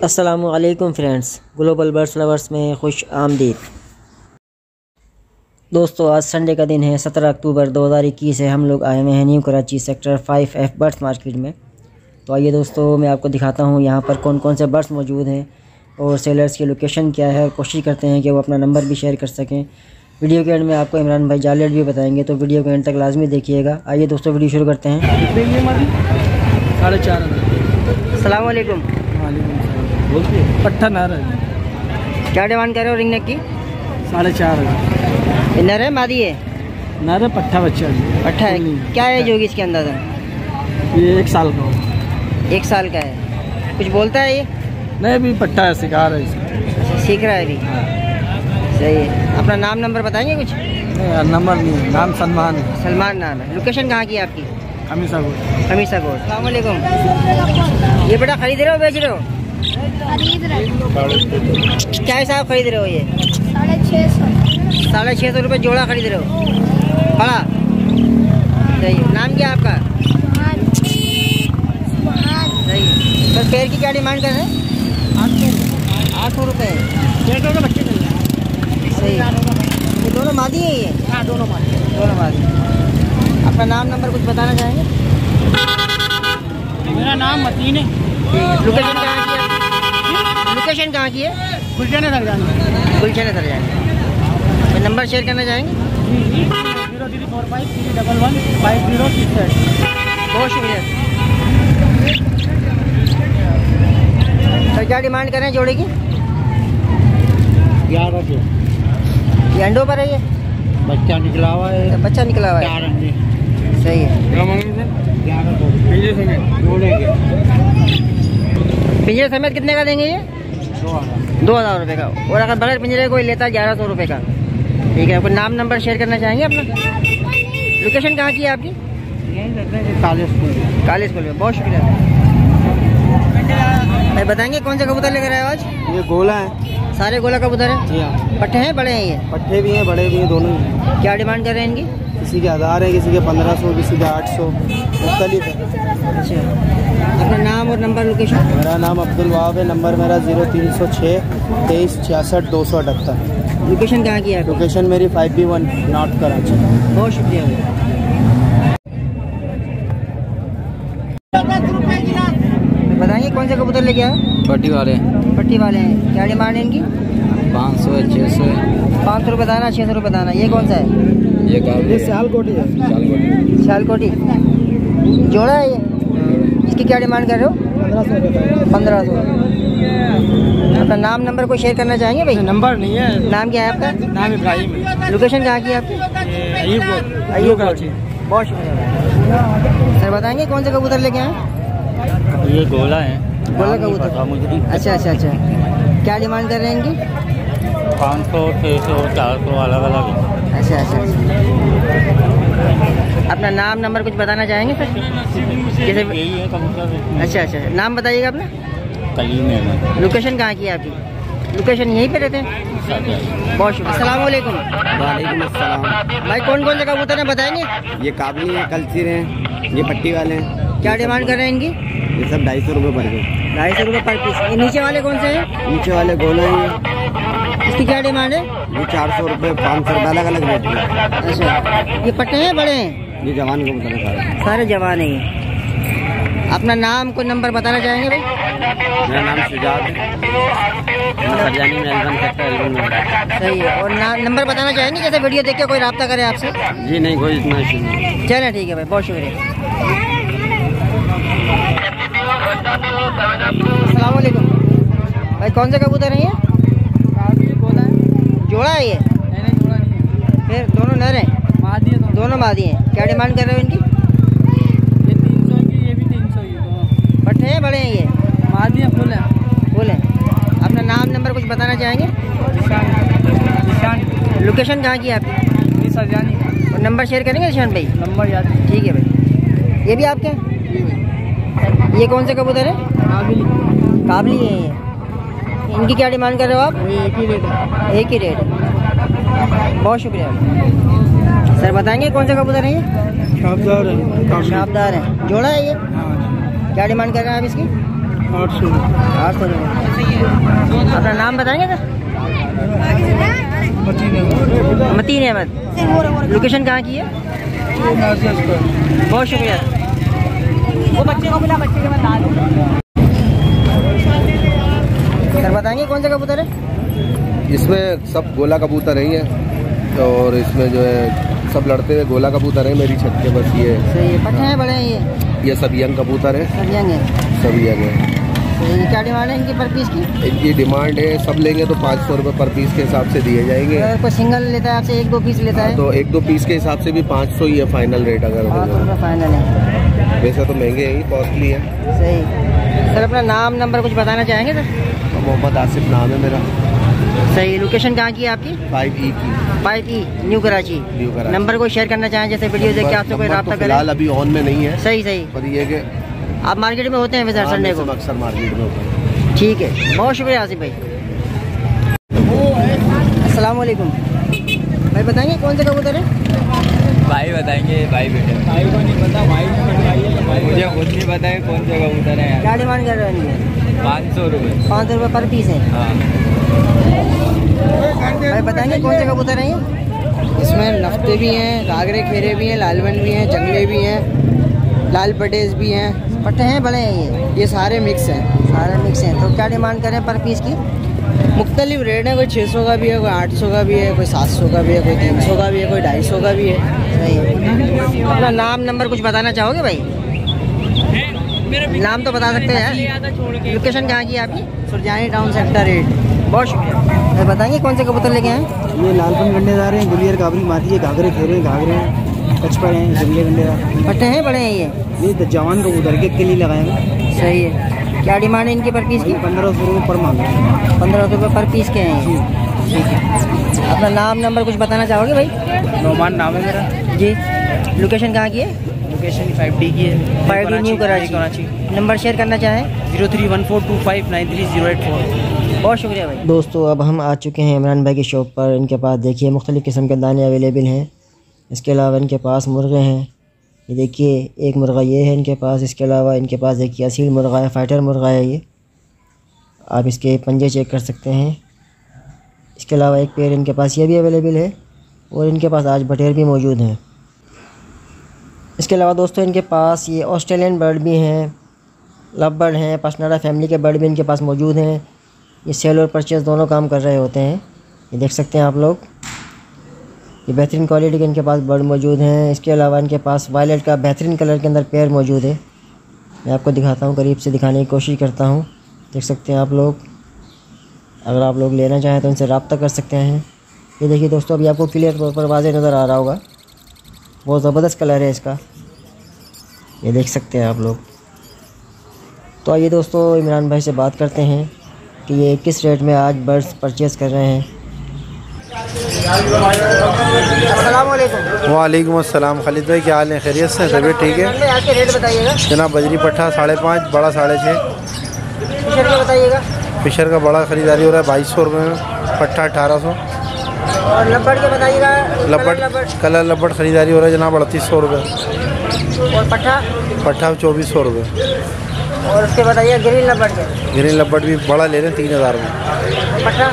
अस्सलामुअलैकुम friends, global birds lovers में खुश आमदीद। दोस्तों, आज संडे का दिन है, 17 अक्टूबर 2021 है। हम लोग आए हुए हैं new Karachi sector 5F birds market में। तो आइए दोस्तों, मैं आपको दिखाता हूँ यहाँ पर कौन कौन से बर्ड्स मौजूद हैं और सेलर्स की लोकेशन क्या है। कोशिश करते हैं कि वो अपना नंबर भी शेयर कर सकें। वीडियो के एंड में आपको इमरान भाई जालियत भी बताएंगे, तो वीडियो के एंड तक लाजमी देखिएगा। आइए दोस्तों, वीडियो शुरू करते हैं। 4.5। अस्सलाम वालेकुम। पट्टा नर है। क्या डिमांड कर रहे हो रिंग नेक की? 4.5। नर है मादी है? नर है, पट्टा बच्चा है। पट्टा है। क्या एज होगी इसके अंदाज़ा? ये 1 साल का होगा। 1 साल का है। कुछ बोलता है ये? नहीं, अभी पट्टा है, सिखा रहा है इसे। सीख रहा है अभी। सही है। अपना नाम नंबर बताएंगे कुछ? नहीं यार, नंबर नहीं है, नाम सलमान है। सलमान नाम है। लोकेशन कहाँ की है आपकी? हमीसा को। हमीसा कोट। अस्सलाम वालेकुम। ये बेटा खरीद रहे हो बेच रहे हो? खरीद रहे। क्या हिसाब खरीद रहे हो ये? 650। 650 रुपये जोड़ा खरीद रहे हो? बड़ा सही है। नाम क्या है आपका? सही है। तो पैर की क्या डिमांड कर रहे हैं? 800 रुपये। सही है। ये दोनों मादी है ये? हाँ, दोनों मादी। अपना नाम नंबर कुछ बताना चाहेंगे? मेरा नाम मतीन है। लोकेशन कहाँ की है? लोकेशन कहाँ की है? गुलशन है सरजानी। गुलशन है सरजानी। नंबर शेयर करना चाहेंगे? 0345 बहुत शुक्रिया। तो क्या डिमांड कर रहे हैं जोड़े की? 1100। ये अंडों पर है ये? बच्चा निकला हुआ है। बच्चा निकला हुआ है। सही है। पिंजरे समेत कितने का देंगे ये? 2000 रुपये का। और अगर बगैर पिंजरे कोई लेता है 1100 रुपये का। ठीक है। कोई नाम नंबर शेयर करना चाहेंगे अपना? लोकेशन कहाँ की है आपकी? काले स्कूल में। बहुत शुक्रिया। भाई बताएंगे कौन से कबूतर लेकर आए हो आज? ये गोला है। सारे गोला कबूतर हैं? पट्टे हैं, बड़े हैं ये? पट्टे भी हैं, बड़े भी हैं, दोनों ही। क्या डिमांड कर रहे हैं इनकी? किसी के 1000 है, किसी के 1500, किसी के 800, मुख्तलिफ है। अच्छा। अपना नाम और नंबर लोकेशन? मेरा नाम अब्दुल वहाब है। नंबर मेरा 0306 23 66 278। लोकेशन कहाँ की है? लोकेशन मेरी 5B1 नॉर्थ कराची। बहुत शुक्रिया। बताएंगे कौन से कबूतर लेके आए? पट्टी वाले। पट्टी वाले हैं। क्या डिमांड है इनकी? 500 है, 600 है। 500 रुपये दाना, 600 रुपये दाना। ये कौन सा है? ये सियालकोटी है। सियालकोटी जोड़ा है ये? इसकी क्या डिमांड कर रहे हो? 1500। अपना नाम नंबर को शेयर करना चाहेंगे भाई? नंबर नहीं है। नाम क्या है आपका? नाम इब्राहिम है। लोकेशन कहाँ की है आपकी? अयूब कराची। बहुत शुक्रिया। सर बताएंगे कौन से कबूतर लेके आए? ये गोला है। गोला कबूतर। अच्छा। क्या डिमांड कर रहे हैं इनकी? 500, 600, 400 अलग अलग है। अच्छा। अपना नाम नंबर कुछ बताना चाहेंगे सर? जैसे यही है कबूतर। अच्छा। नाम बताइएगा अपना। कलीम है। लोकेशन कहाँ की है आपकी? लोकेशन यहीं पे रहते हैं? बहुत शुक्रिया। अस्सलाम वालेकुम। वालेकुम अस्सलाम। भाई कौन कौन से कबूतर हैं बताएंगे? ये काबली है, कलसिर हैं, ये पट्टी वाले हैं। क्या डिमांड कर रहे हैं इनकी? ये सब 250 रुपये पर गए। 250 रुपये पर पीस। ये नीचे वाले कौन से हैं? नीचे वाले गोला हैं। इसकी क्या डिमांड है? ये 400 रुपये, 500 रुपये, अलग अलग रेट है। अच्छा। ये पट्टे हैं, बड़े हैं? ये जवान कबूतर है सारे। सारे जवान हैं। अपना नाम को नंबर बताना चाहेंगे भाई? मेरा नाम शुजात है। सरजानी में एल्बम सेक्टर एल्बम में। सही है। और नंबर बताना चाहेंगे जैसे वीडियो देख के कोई रब्ता करे आपसे? जी नहीं, कोई इतना इशू नहीं। चलिए ठीक है भाई, बहुत शुक्रिया। अस्सलाम वालेकुम। भाई कौन से कबूतर हैं ये? जोड़ा है ये? फिर दोनों नर हैं? दोनों मादी हैं। क्या डिमांड कर रहे हो इनकी? ये 300 की, ये भी 300 की। पट्टे हैं, बड़े हैं ये? मादी है, फुल है। अपना नाम नंबर कुछ बताना चाहेंगे? लोकेशन कहाँ की है आपकी? सरजानी। और नंबर शेयर करेंगे निशान भाई? नंबर याद। ठीक है भाई। ये भी आपके हैं? ये कौन से कबूतर है? काबली है ये। इनकी क्या डिमांड कर रहे हो आप? एक ही रेट है। एक ही रेट है। बहुत शुक्रिया सर। बताएंगे कौन से कबूतर हैं ये? शाबदार है। जोड़ा है ये? क्या डिमांड कर रहे हैं आप इसकी? 800 अपना नाम बताएंगे सर? मतीन अहमद। लोकेशन कहाँ की है? बहुत शुक्रिया। वो बच्चे को मिला, बच्चे के बाद सर बताएंगे कौन सा कबूतर है? इसमें सब गोला कबूतर ही है और इसमें जो है सब लड़ते हुए गोला कबूतर है मेरी छत के। बस ये सही है। पट्टे हैं बड़े हैं ये सब यंग कबूतर है। सब यंग है। सब यंग है। सही। क्या डिमांड है इनकी पर पीस की? इनकी डिमांड है सब लेंगे तो 500 रुपये पर पीस के हिसाब से दिए जाएंगे। अगर कोई सिंगल लेता है आपसे 1-2 पीस लेता है तो 1-2 पीस के हिसाब से भी 500 ही है फाइनल रेट। अगर 500 रुपये फाइनल है। वैसे तो महंगे ही, कॉस्टली है। सही। सर अपना नाम नंबर कुछ बताना चाहेंगे सर? मोहम्मद आसिफ नाम है मेरा। सही। लोकेशन कहाँ की है आपकी? 5E की। 5E new Karachi. New Karachi. Number को शेयर करना चाहें जैसे वीडियो देख के आपसे कोई रब्ता करे? फिलहाल अभी ऑन में नहीं है। सही सही। पर ये कि आप मार्केट में होते हैं वैसे संडे को? अक्सर मार्केट में होता है। ठीक है, बहुत शुक्रिया आसिफ भाई। अस्सलाम वालेकुम भाई, बताएंगे कौन सा कबूतर है? भाई बताएंगे। भाई बेटे भाई को नहीं पता, भाई मुझे खुद नहीं पता है कौन सा कबूतर है। क्या डिमांड कर रहे हैं? 500 रुपये। 500 रुपये पर पीस है। हाँ भाई बताएंगे कौन सा कबूतर है ये? इसमें नफ्ते भी हैं, घाघरे खेरे भी हैं, लालवन भी हैं, जंगले भी हैं, लाल पटेज भी हैं। पट्टे हैं बड़े हैं ये सारे मिक्स हैं। सारे मिक्स हैं। तो क्या डिमांड करें पर पीस की? मुख्तलिफ रेट है, कोई 600 का भी है, कोई 800 का भी है, कोई 700 का भी है, कोई 300 का भी है, कोई 250 का भी है। सही है। अपना नाम नंबर कुछ बताना चाहोगे भाई? नाम तो बता सकते हैं यार। लोकेशन कहाँ की है आपकी? Surjani town sector 8। बहुत शुक्रिया भाई। बताएंगे कौन से कबूतर लेके आए? ये लालपन गंडेदार हैं, गुलियर काबरी माती है, घाघरे खेरे हैं, घाघरे हैं, कचपर हैं, जंगले गंडेदार। पट्टे हैं बड़े हैं ये? ये जवान कबूतर के लिए लगाए हैं। सही है। क्या डिमांड है इनकी पर पीस की? 1500 रुपये पर मांग रहे हैं। 1500 रुपये पर पीस के हैं ये। ठीक है। अपना नाम नंबर कुछ बताना चाहोगे भाई? नोमान नाम है मेरा जी। लोकेशन कहाँ की है? लोकेशन 5D की है। 5D new Karachi. Number share करना चाहें? 0314259384। बहुत शुक्रिया भाई। दोस्तों अब हम आ चुके हैं इमरान भाई की शॉप पर। इनके पास देखिए मुख्तलिफ़ किस्म के दाने अवेलेबल हैं। इसके अलावा इनके पास मुर्गे हैं। ये देखिए एक मुर्गा ये है इनके पास। इसके अलावा इनके पास देखिए असील मुर्गा है, फाइटर मुर्गा है ये। आप इसके पंजे चेक कर सकते हैं। इसके अलावा एक पेयर इनके पास ये भी अवेलेबल है और इनके पास आज बटेर भी मौजूद हैं। इसके अलावा दोस्तों इनके पास ये ऑस्ट्रेलियन बर्ड भी हैं, लव बर्ड हैं, पसनाडा फैमिली के बर्ड भी इनके पास मौजूद हैं। ये सेल और परचेज़ दोनों काम कर रहे होते हैं। ये देख सकते हैं आप लोग। ये बेहतरीन क्वालिटी के इनके पास बर्ड मौजूद हैं। इसके अलावा इनके पास वायलेट का बेहतरीन कलर के अंदर पेयर मौजूद है। मैं आपको दिखाता हूँ, करीब से दिखाने की कोशिश करता हूँ। देख सकते हैं आप लोग। अगर आप लोग लेना चाहें तो इनसे रब्ता कर सकते हैं। ये देखिए दोस्तों, अभी आपको क्लियर तौर पर वाज़ेह नज़र आ रहा होगा। बहुत ज़बरदस्त कलर है इसका, ये देख सकते हैं आप लोग। तो आइए दोस्तों इमरान भाई से बात करते हैं कि ये किस रेट में आज बर्ड्स परचेज़ कर रहे हैं। अस्सलाम वालेकुम। वालेकुम अस्सलाम। खालिद भाई क्या हाल है? खैरियत से? तबीयत ठीक है? आज के रेट बताइएगा। जनाब बजरी पट्ठा 5.5, बड़ा 6.5। फिशर का बताइएगा। फिशर का बड़ा ख़रीदारी हो रहा है 2200 रुपये में, पट्ठा 1800। और लब्बड़ के बताइएगा। कलर लब्बड़ ख़रीदारी हो रहा है जनाब 3800 रुपये। और पट्ठा? पट्ठा 2400 रुपये। और उसके बताइए ग्रीन लब्बड़ के। ग्रीन लब्बड़ भी बड़ा ले रहे हैं 3000 में। पट्ठा?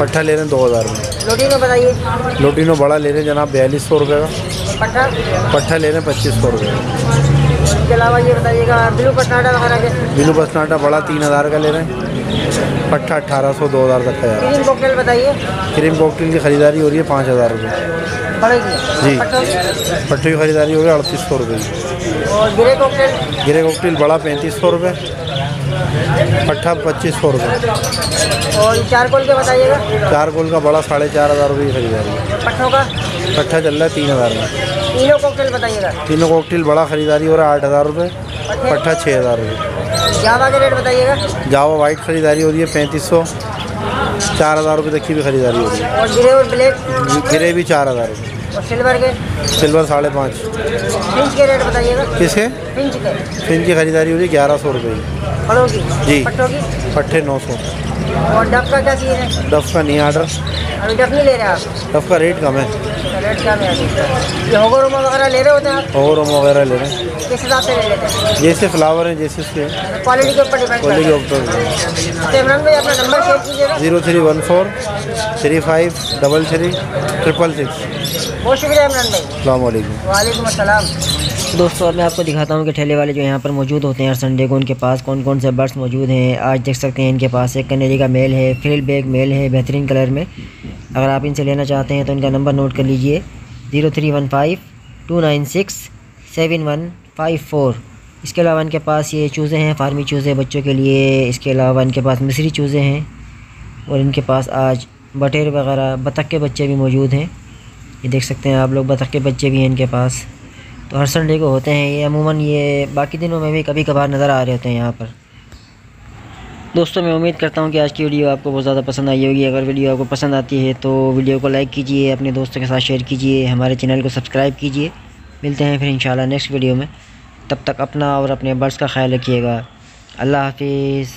पट्ठा ले रहे हैं 2000 में। लोटिनो बताइए। लोटिनो बड़ा ले रहे हैं जनाब 4200 रुपये का। पट्ठा? पट्ठा ले रहे हैं 2500 रुपये। इसके अलावा ये बताइएगा ब्लू पटनाटा वगैरह के। बिलू पसनाटा बड़ा 3000 का ले रहे हैं। पट्ठा 1800 2000 तक का यार। क्रीम कॉकटेल बताइए। क्रीम कॉकटेल की ख़रीदारी हो रही है 5000 रुपये पड़ेगी जी। पट्टों? पट्टे की ख़रीदारी हो रही है 3800 रुपये की। और ग्रे कॉकटेल? गिरे कॉकटेल बड़ा 3500 रुपये, पट्ठा 2500 रुपये। और चारकोल के बताइएगा। चारकोल का बड़ा 4500 रुपये की खरीदारी है। पट्टों का? पट्ठा चल रहा है 3000 में। तीनों कॉकटेल बताइएगा। तीनों कॉकटेल बड़ा खरीदारी हो रहा है 8000 रुपये, पट्ठा 6000 रुपये। जावा के रेट बताइएगा। जावा वाइट खरीदारी हो रही है 3500, 4000 रुपये तक की भी खरीदारी हो रही है। और ग्रे और ब्लैक? गिरे भी 4000 रुपये। और सिल्वर के? सिल्वर 5.5। फिंच के रेट बताइएगा। किसके? फिंच के। फिन की खरीदारी हो रही है 1100 रुपये की। फलों की? जी। पट्टों की? पट्टे 900। और डब का क्या चीज़ है? डफ का नहीं ऑर्डर, अभी डफ नहीं ले रहे आप? टफ का रेट कम है। रेट क्या है इसका? ये होगोरोमा वगैरह ले रहे होते हैं आप? और वगैरह ले रहे हैं, किस हिसाब से ले लेते हैं? जैसे फ्लावर हैं जैसे उसके क्वालिटी के ऊपर डिपेंड क्वालिटी के करता ऊपर। है। तो इमरान भाई अपना नंबर शेयर कीजिएगा। 0314 35 33 666। बहुत शुक्रिया इमरान भाई। अस्सलाम वालेकुम। वालेकुम अस्सलाम। दोस्तों अब मैं आपको दिखाता हूँ कि ठेले वाले जो यहाँ पर मौजूद होते हैं हर संडे को, उनके पास कौन कौन से बर्ड्स मौजूद हैं। आज देख सकते हैं इनके पास एक कनेरी का मेल है, फ्रिल बैग मेल है बेहतरीन कलर में। अगर आप इनसे लेना चाहते हैं तो इनका नंबर नोट कर लीजिए 0315 296 7154। इसके अलावा इनके पास ये चूज़े हैं, फार्मी चूज़े बच्चों के लिए। इसके अलावा इनके पास मिस्री चूज़े हैं और इनके पास आज बटेर वगैरह बतख के बच्चे भी मौजूद हैं। ये देख सकते हैं आप लोग, बतख के बच्चे भी हैं इनके पास। तो हर संडे को होते हैं ये, अमूमन ये बाकी दिनों में भी कभी कभार नज़र आ रहे होते हैं यहाँ पर। दोस्तों मैं उम्मीद करता हूँ कि आज की वीडियो आपको बहुत ज़्यादा पसंद आई होगी। अगर वीडियो आपको पसंद आती है तो वीडियो को लाइक कीजिए, अपने दोस्तों के साथ शेयर कीजिए, हमारे चैनल को सब्सक्राइब कीजिए। मिलते हैं फिर इंशाल्लाह नेक्स्ट वीडियो में। तब तक अपना और अपने बर्ड्स का ख्याल रखिएगा। अल्लाह हाफिज़।